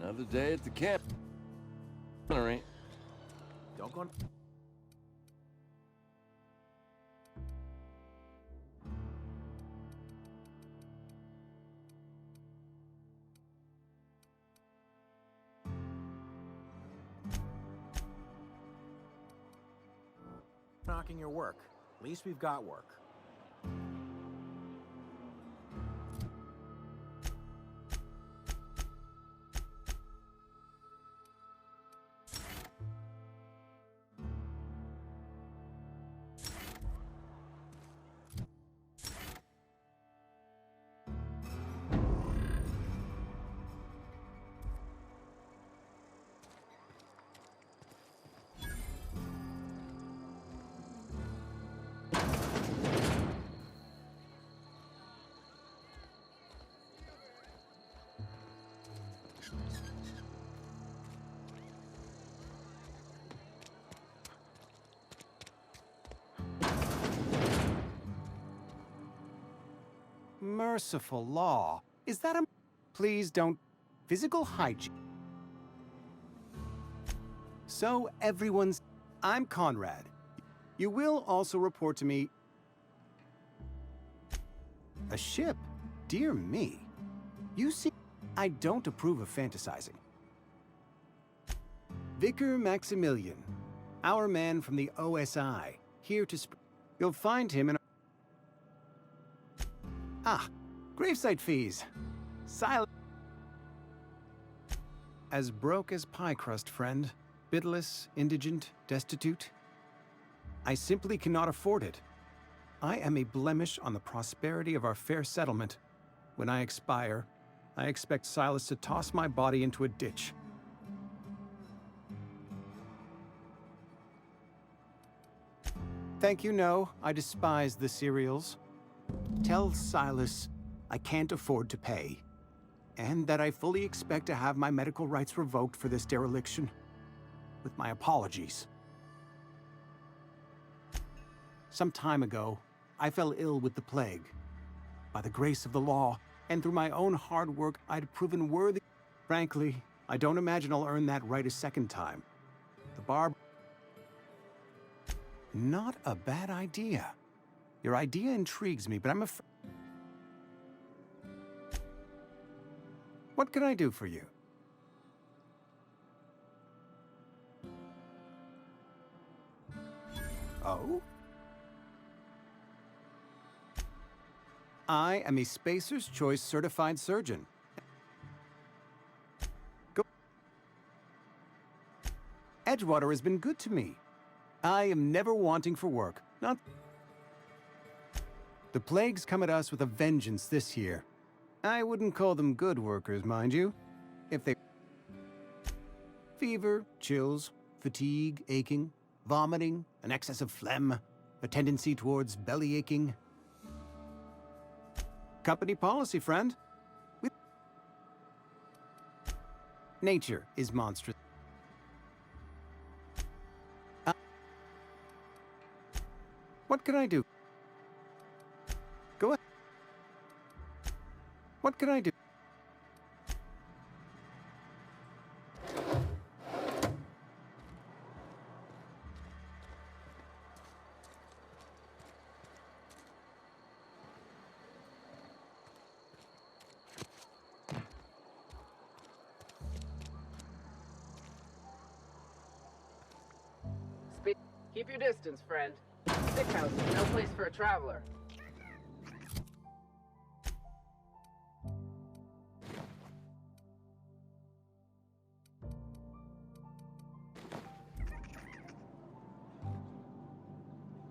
Another day at the camp. All right. Don't go. Knocking your work. At least we've got work. Merciful law. Is that a... Please don't... Physical hygiene. So everyone's... I'm Conrad. You will also report to me... A ship? Dear me. You see... I don't approve of fantasizing. Vicar Maximilian. Our man from the OSI. Here to You'll find him in... Ah, gravesite fees. Silent. As broke as pie crust, friend. Bidless, indigent, destitute. I simply cannot afford it. I am a blemish on the prosperity of our fair settlement. When I expire, I expect Silas to toss my body into a ditch. Thank you, no. I despise the cereals. Tell Silas I can't afford to pay, and that I fully expect to have my medical rights revoked for this dereliction. With my apologies. Some time ago, I fell ill with the plague. By the grace of the law, and through my own hard work, I'd proven worthy. Frankly, I don't imagine I'll earn that right a second time. The barb... Not a bad idea. Your idea intrigues me, but I'm afraid... What can I do for you? Oh? I am a Spacer's Choice certified surgeon. Go. Edgewater has been good to me. I am never wanting for work. Not... The plague's come at us with a vengeance this year. I wouldn't call them good workers, mind you. If they... Fever, chills, fatigue, aching, vomiting, an excess of phlegm, a tendency towards belly aching. Company policy, friend. Nature is monstrous. What can I do? Go ahead. What can I do? Keep your distance, friend. Sick house is no place for a traveler.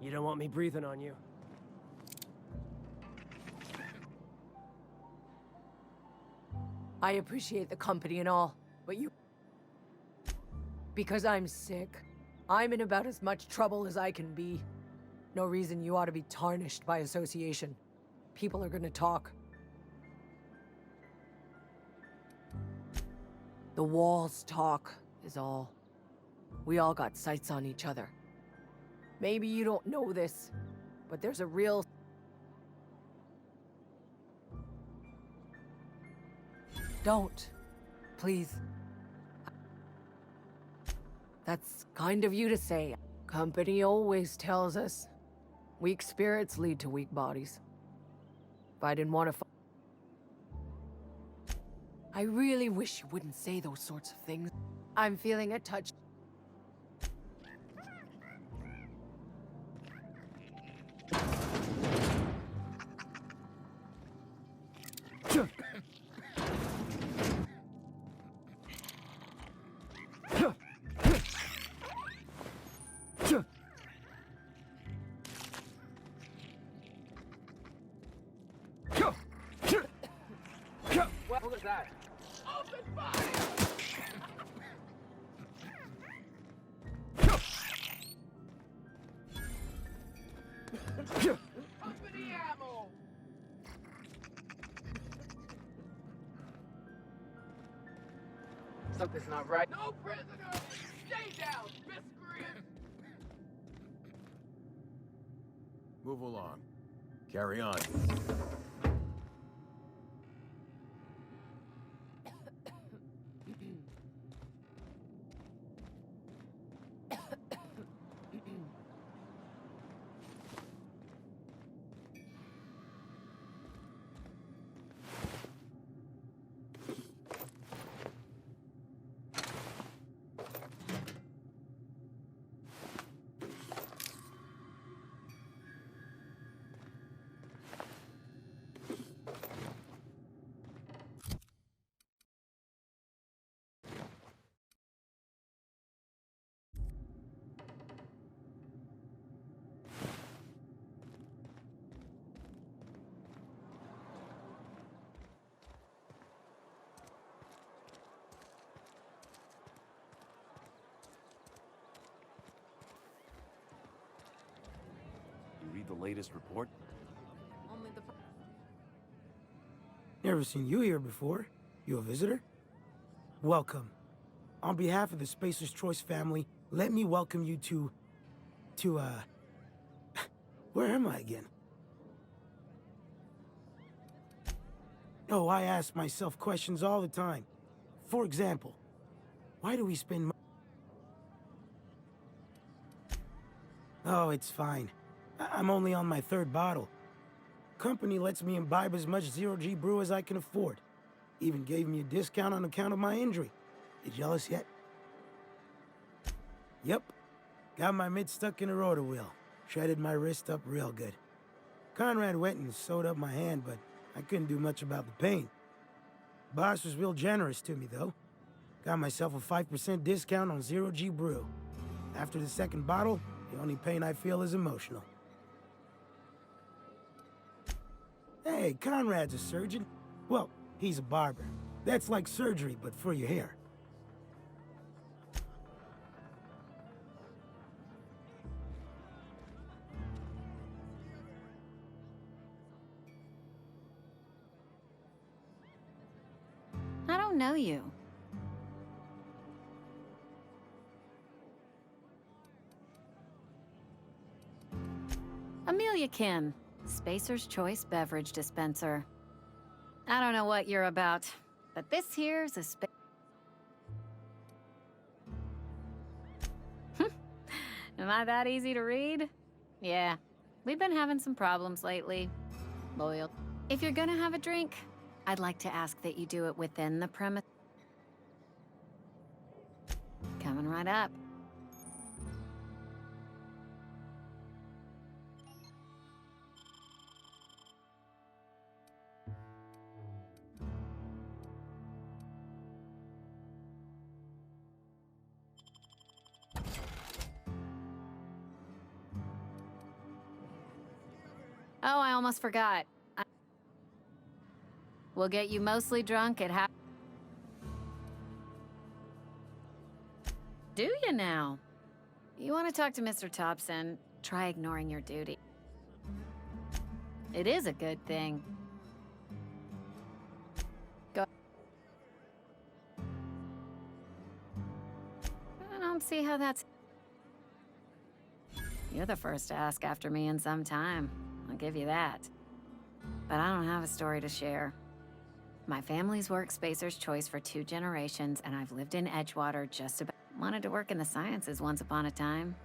You don't want me breathing on you. I appreciate the company and all, but you... Because I'm sick, I'm in about as much trouble as I can be. No reason you ought to be tarnished by association. People are gonna talk. The walls talk, is all. We all got sights on each other. Maybe you don't know this, but there's a real... Don't. Please. That's kind of you to say. Company always tells us weak spirits lead to weak bodies. If I didn't want to I really wish you wouldn't say those sorts of things. I'm feeling a touch. What was that? Company ammo! Something's not right. No prisoner! Stay down, miscreant! Move along. Carry on. You read the latest report? Only the Never seen you here before. You a visitor? Welcome. On behalf of the Spacer's Choice family, let me welcome you to, where am I again? Oh, I ask myself questions all the time. For example, why do we spend Oh, it's fine. I'm only on my 3rd bottle. Company lets me imbibe as much zero-G brew as I can afford. Even gave me a discount on account of my injury. You jealous yet? Yep. Got my mid stuck in a rotor wheel. Shredded my wrist up real good. Conrad went and sewed up my hand, but I couldn't do much about the pain. Boss was real generous to me, though. Got myself a 5% discount on zero-G brew. After the 2nd bottle, the only pain I feel is emotional. Hey, Conrad's a surgeon. Well, he's a barber. That's like surgery, but for your hair. I don't know you. Amelia Kim, Spacer's Choice Beverage Dispenser. I don't know what you're about, but this here's a Am I that easy to read? Yeah, we've been having some problems lately. Loyal. If you're gonna have a drink, I'd like to ask that you do it within the premise. Coming right up. Oh, I almost forgot. We'll get you mostly drunk at half. Do you now? You want to talk to Mr. Thompson? Try ignoring your duty. It is a good thing. Go. I don't see how that's... You're the first to ask after me in some time. I'll give you that. But I don't have a story to share. My family's work Spacer's Choice for 2 generations, and I've lived in Edgewater just about. Wanted to work in the sciences once upon a time.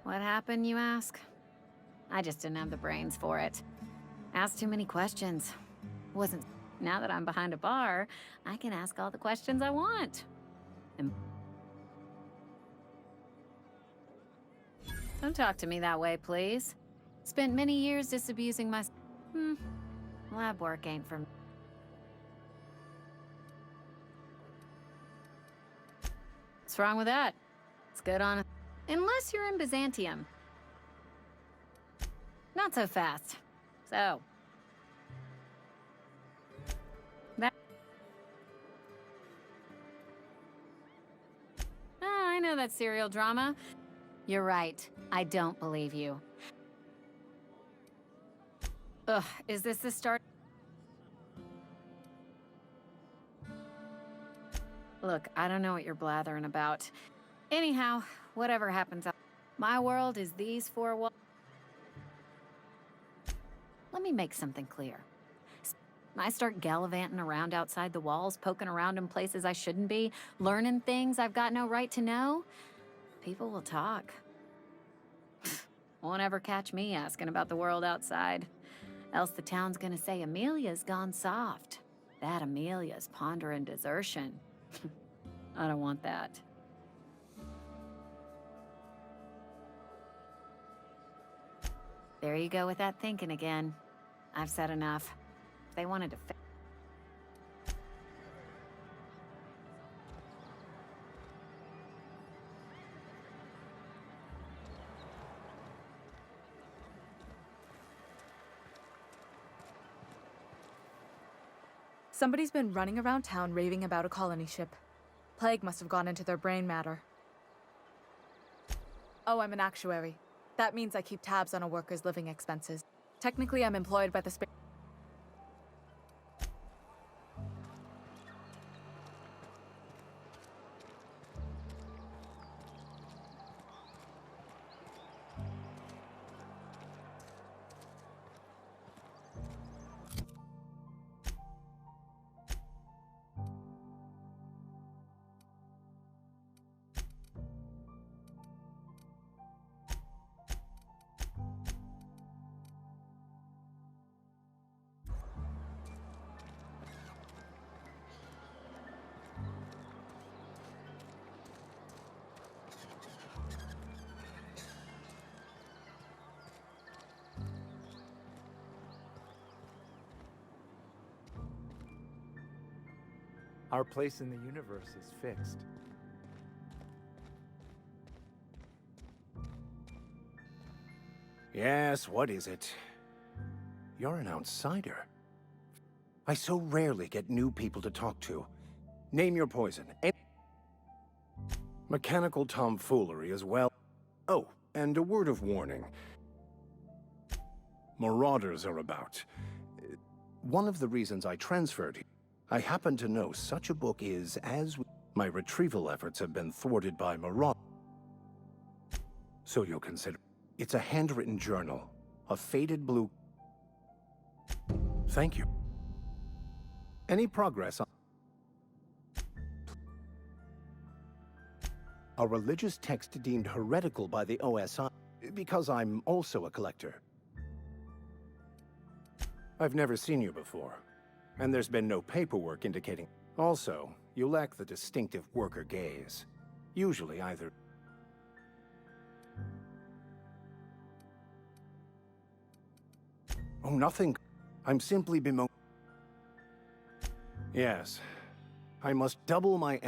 What happened, you ask? I just didn't have the brains for it. Asked too many questions. Wasn't. Now that I'm behind a bar, I can ask all the questions I want. And don't talk to me that way, please. Spent many years disabusing my. Lab work ain't for me. What's wrong with that? It's good on. Unless you're in Byzantium. Not so fast. So. That. Oh, I know that serial drama. You're right. I don't believe you. Ugh, is this the start? Look, I don't know what you're blathering about. Anyhow, whatever happens, my world is these 4 walls. Let me make something clear. I start gallivanting around outside the walls, poking around in places I shouldn't be, learning things I've got no right to know. People will talk. Won't ever catch me asking about the world outside. Else the town's gonna say Amelia's gone soft. That Amelia's pondering desertion. I don't want that. There you go with that thinking again. I've said enough. If they wanted to Somebody's been running around town raving about a colony ship. Plague must have gone into their brain matter. Oh, I'm an actuary. That means I keep tabs on a worker's living expenses. Technically, I'm employed by the space. Our place in the universe is fixed. Yes, what is it? You're an outsider. I so rarely get new people to talk to. Name your poison. Mechanical tomfoolery as well. Oh, and a word of warning. Marauders are about. One of the reasons I transferred here, I happen to know such a book is as... My retrieval efforts have been thwarted by marauders. So you'll consider... It's a handwritten journal. A faded blue... Thank you. Any progress on... A religious text deemed heretical by the OSI, because I'm also a collector. I've never seen you before, and there's been no paperwork indicating... Also, you lack the distinctive worker gaze. Usually either... Oh, nothing. I'm simply Yes. I must double my...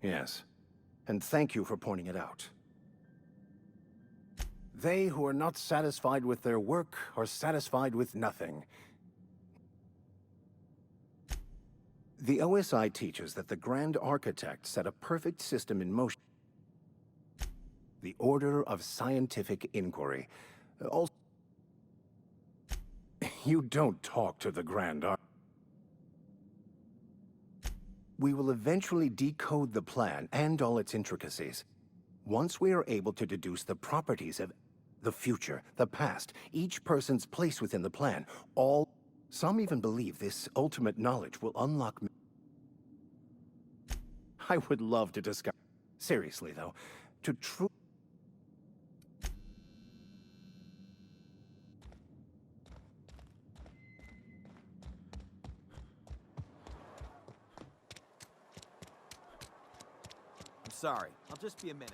Yes. And thank you for pointing it out. They who are not satisfied with their work are satisfied with nothing. The OSI teaches that the Grand Architect set a perfect system in motion. The Order of Scientific Inquiry. Also, you don't talk to the Grand Architect. We will eventually decode the plan and all its intricacies. Once we are able to deduce the properties of... the future, the past, each person's place within the plan, all... Some even believe this ultimate knowledge will unlock... I would love to discuss... Seriously, though, to truly... I'm sorry. I'll just be a minute.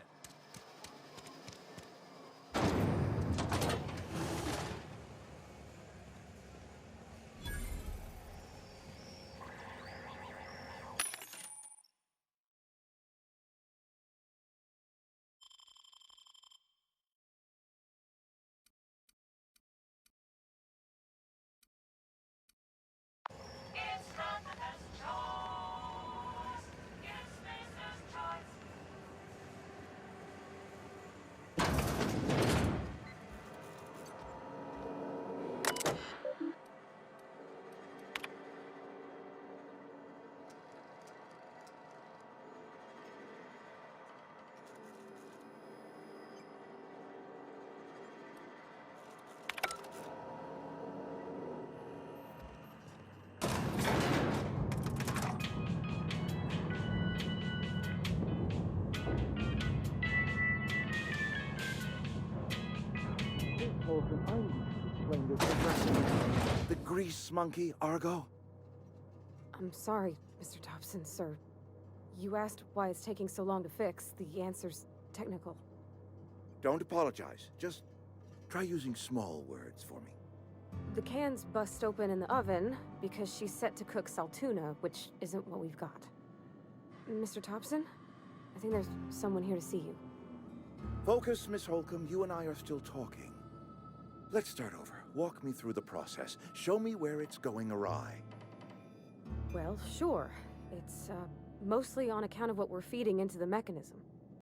The grease monkey, Argo? I'm sorry, Mr. Thompson, sir. You asked why it's taking so long to fix. The answer's technical. Don't apologize. Just try using small words for me. The can's bust open in the oven because she's set to cook saltuna, which isn't what we've got. Mr. Thompson? I think there's someone here to see you. Focus, Miss Holcomb. You and I are still talking. Let's start over. Walk me through the process. Show me where it's going awry. Well, sure. It's, mostly on account of what we're feeding into the mechanism.